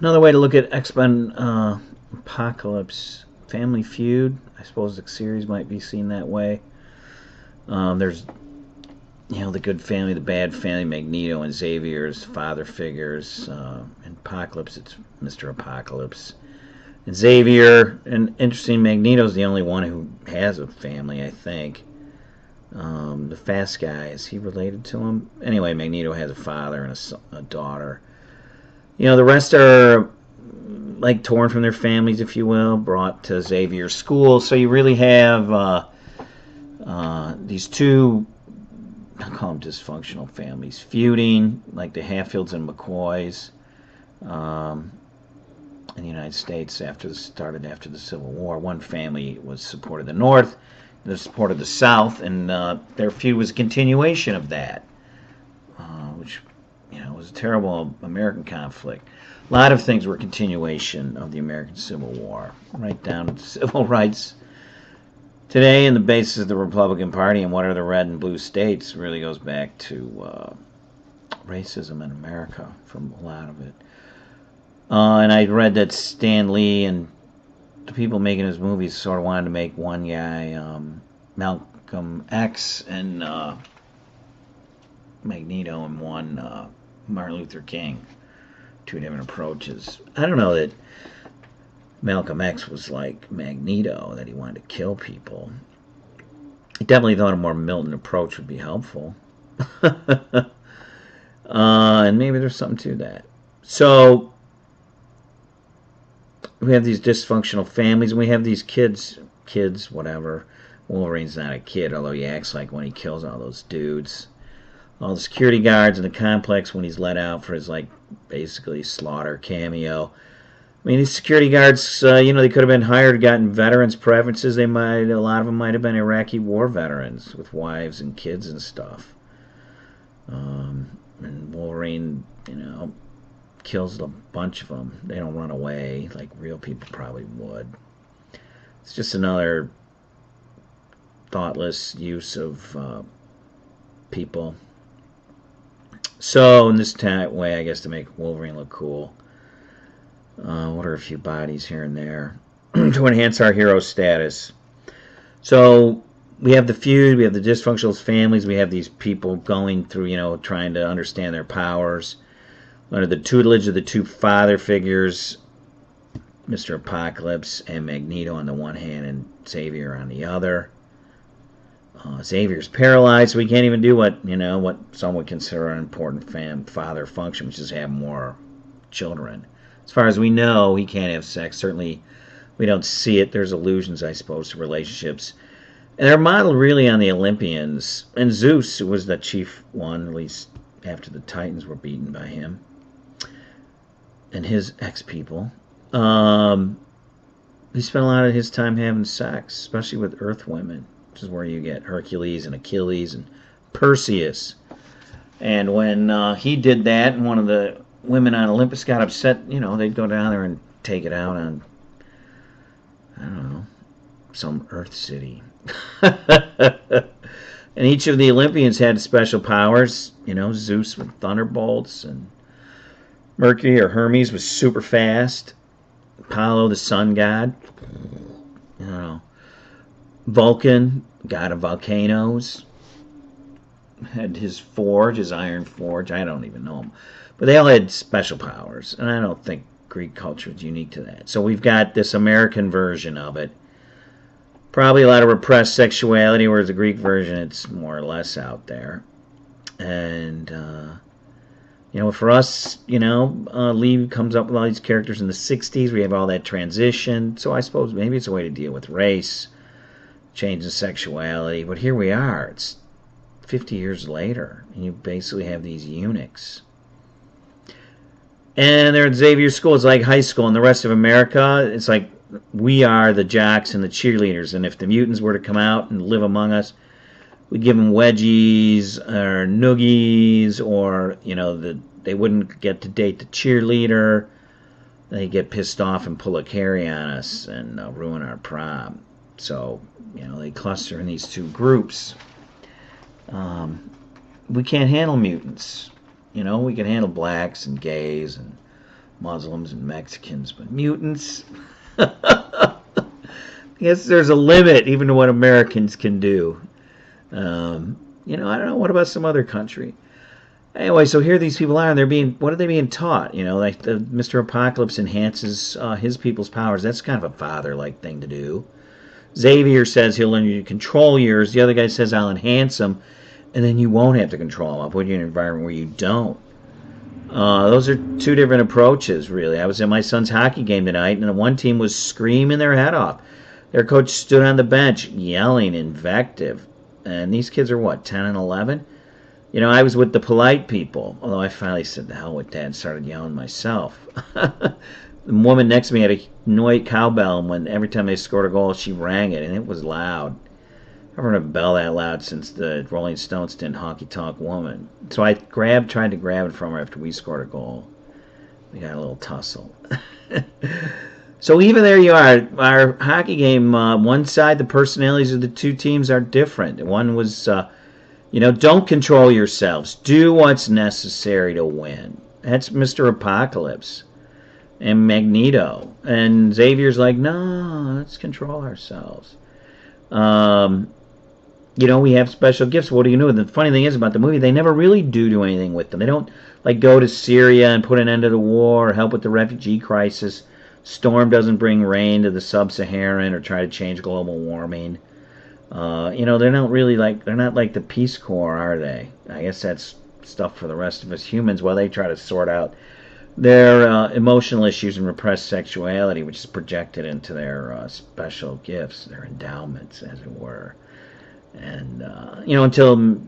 Another way to look at X-Men Apocalypse Family Feud. I suppose the series might be seen that way. There's the good family, the bad family, Magneto and Xavier's father figures. In Apocalypse, it's Mr. Apocalypse. And Xavier, and interesting, Magneto's the only one who has a family, I think. The fast guy, is he related to him? Anyway, Magneto has a father and a daughter. The rest are like torn from their families, if you will, brought to Xavier's school. So you really have these two, I'll call them dysfunctional families, feuding, like the Hatfields and McCoys in the United States after the Civil War. One family was supported the North, the supported the South, and their feud was a continuation of that, which was a terrible American conflict. A lot of things were a continuation of the American Civil War, right down to civil rights. Today, in the basis of the Republican Party and what are the red and blue states, really goes back to racism in America from a lot of it. And I read that Stan Lee and the people making his movies sort of wanted to make one guy Malcolm X and Magneto and one Martin Luther King. Two different approaches. I don't know that Malcolm X was like Magneto, that he wanted to kill people. He definitely thought a more militant approach would be helpful. And maybe there's something to that. So we have these dysfunctional families, and we have these kids, whatever. Wolverine's not a kid, although he acts like when he kills all those dudes. All the security guards in the complex when he's let out for his, basically slaughter cameo. I mean, these security guards, they could have been hired, gotten veterans' preferences. A lot of them might have been Iraqi war veterans with wives and kids and stuff. And Wolverine, kills a bunch of them. They don't run away like real people probably would. It's just another thoughtless use of people. So in this way, I guess, to make Wolverine look cool, what are a few bodies here and there to enhance our hero status? So we have the feud, we have the dysfunctional families, we have these people going through, trying to understand their powers under the tutelage of the two father figures, Mr. Apocalypse and Magneto on the one hand and Xavier on the other. Xavier's paralyzed, so he can't even do what some would consider an important father function, which is have more children. As far as we know, he can't have sex. Certainly, we don't see it. There's allusions, I suppose, to relationships. And they're modeled really on the Olympians. And Zeus, who was the chief one, at least after the Titans were beaten by him, and his ex-people, he spent a lot of his time having sex, especially with Earth women. Which is where you get Hercules and Achilles and Perseus. And when he did that, and one of the women on Olympus got upset, they'd go down there and take it out on, I don't know, some Earth city. And each of the Olympians had special powers. Zeus with thunderbolts, and Mercury or Hermes was super fast. Apollo, the sun god. Vulcan, god of volcanoes, had his forge, his iron forge. I don't even know him. But they all had special powers, and I don't think Greek culture is unique to that. So we've got this American version of it. Probably a lot of repressed sexuality, whereas the Greek version, it's more or less out there. And, for us, Lee comes up with all these characters in the 60s. We have all that transition. So I suppose maybe it's a way to deal with race, change in sexuality, but here we are. It's 50 years later, and you basically have these eunuchs. And they're at Xavier School. It's like high school. In the rest of America, it's like we are the jocks and the cheerleaders, and if the mutants were to come out and live among us, we'd give them wedgies or noogies, or, they wouldn't get to date the cheerleader. They get pissed off and pull a carry on us and ruin our prom. So, they cluster in these two groups. We can't handle mutants. We can handle blacks and gays and Muslims and Mexicans, but mutants. I guess there's a limit even to what Americans can do. You know, I don't know. What about some other country? Anyway, so here these people are, and they're being, what are they being taught? You know, like Mr. Apocalypse enhances his people's powers. That's kind of a father-like thing to do. Xavier says he'll learn you to control yours. The other guy says I'll enhance them, and then you won't have to control them. I'll put you in an environment where you don't. Those are two different approaches, really. I was at my son's hockey game tonight, and the one team was screaming their head off. Their coach stood on the bench yelling invective. And these kids are, what, 10 and 11? You know, I was with the polite people, although I finally said the hell with that and started yelling myself. The woman next to me had a noise cowbell, and when every time they scored a goal, she rang it, and it was loud. I've heard a bell that loud since the Rolling Stones did Honky Tonk Woman. So I tried to grab it from her after we scored a goal. We got a little tussle. So even there you are, our hockey game, one side, the personalities of the two teams are different. One was, you know, don't control yourselves. Do what's necessary to win. That's Mr. Apocalypse and Magneto. And Xavier's like, no, let's control ourselves. You know, we have special gifts. What do you know? The funny thing is about the movie, they never really do anything with them. They don't, like, go to Syria and put an end to the war or help with the refugee crisis. Storm doesn't bring rain to the sub-Saharan or try to change global warming. You know, they're not like the Peace Corps, are they? I guess that's stuff for the rest of us humans while they try to sort out their emotional issues and repressed sexuality, which is projected into their special gifts, their endowments, as it were. And, you know, until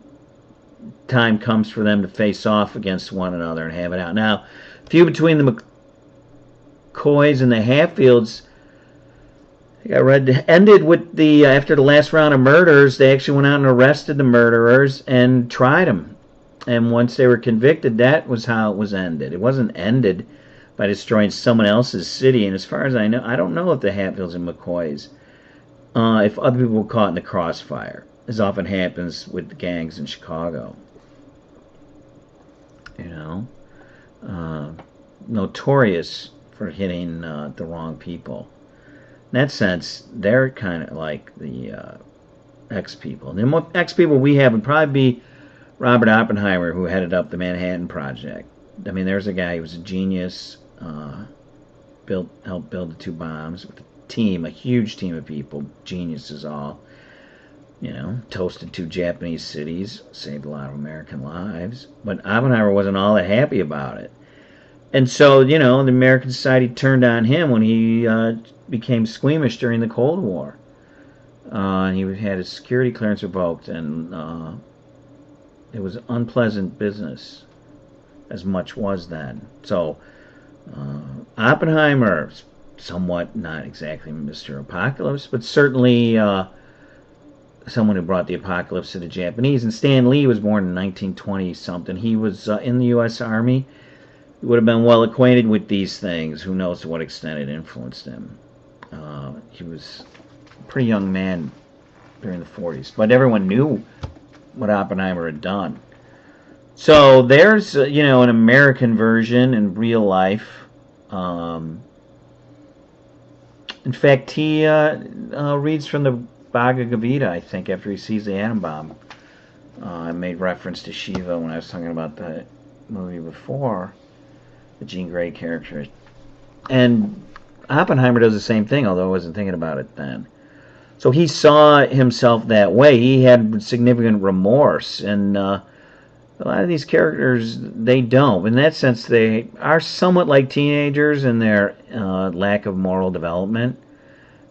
time comes for them to face off against one another and have it out. Now, feud between the McCoys and the Hatfields, I read, ended with the after the last round of murders. They actually went out and arrested the murderers and tried them. And once they were convicted, that was how it was ended. It wasn't ended by destroying someone else's city. And as far as I know, I don't know if the Hatfields and McCoys, if other people were caught in the crossfire, as often happens with the gangs in Chicago. You know, notorious for hitting the wrong people. In that sense, they're kind of like the X-people. The X-people we have would probably be Robert Oppenheimer, who headed up the Manhattan Project. I mean, there's a guy who was a genius, helped build the two bombs with a team, a huge team of people, geniuses all. You know, toasted 2 Japanese cities, saved a lot of American lives. But Oppenheimer wasn't all that happy about it. And so, you know, the American society turned on him when he became squeamish during the Cold War. And he had his security clearance revoked, and it was unpleasant business, as much was then. So, Oppenheimer, somewhat not exactly Mr. Apocalypse, but certainly someone who brought the apocalypse to the Japanese. And Stan Lee was born in 1920-something. He was in the U.S. Army. He would have been well acquainted with these things. Who knows to what extent it influenced him. He was a pretty young man during the 40s. But everyone knew what Oppenheimer had done. So there's, you know, an American version in real life. In fact, he reads from the Bhagavad Gita, I think, after he sees the atom bomb. I made reference to Shiva when I was talking about the movie before, the Jean Grey character. And Oppenheimer does the same thing, although I wasn't thinking about it then. So he saw himself that way. He had significant remorse, and a lot of these characters, they don't. In that sense, they are somewhat like teenagers in their lack of moral development.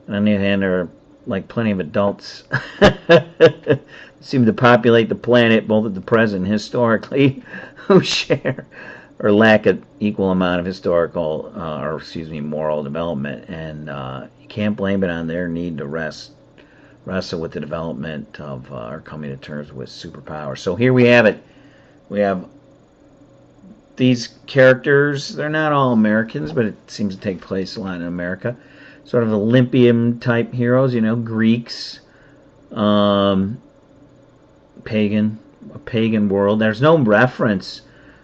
And on the other hand, they're like plenty of adults seem to populate the planet, both at the present and historically, who share or lack an equal amount of historical, moral development. And you can't blame it on their need to wrestle with the development of or coming to terms with superpowers. So here we have it. We have these characters. They're not all Americans, but it seems to take place a lot in America. Sort of Olympian-type heroes, you know, Greeks, a pagan world. There's no reference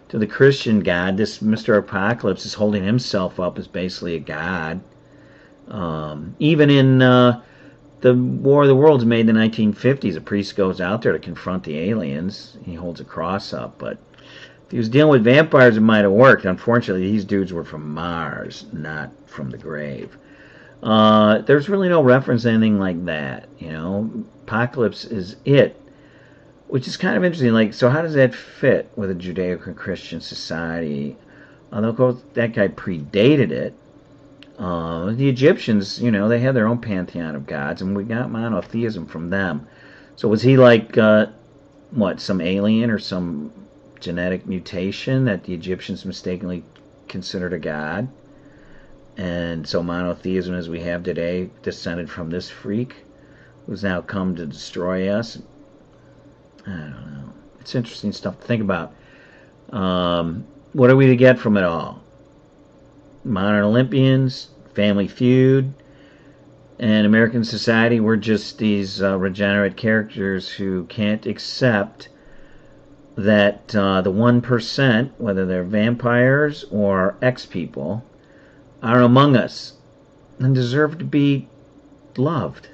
to the Christian God. This Mr. Apocalypse is holding himself up as basically a god. Even in the War of the Worlds made in the 1950s, a priest goes out there to confront the aliens. He holds a cross up, but if he was dealing with vampires, it might have worked. Unfortunately, these dudes were from Mars, not from the grave. There's really no reference to anything like that. You know, Apocalypse is it, which is kind of interesting. Like, so how does that fit with a Judeo-Christian society? Although, of course, that guy predated it. The Egyptians, you know, they had their own pantheon of gods, and we got monotheism from them. So was he like, what, some alien or some genetic mutation that the Egyptians mistakenly considered a god? And so monotheism as we have today descended from this freak who's now come to destroy us? I don't know. It's interesting stuff to think about. What are we to get from it all? Modern Olympians, Family Feud, and American society, we're just these regenerate characters who can't accept that the 1%, whether they're vampires or X-people, are among us and deserve to be loved.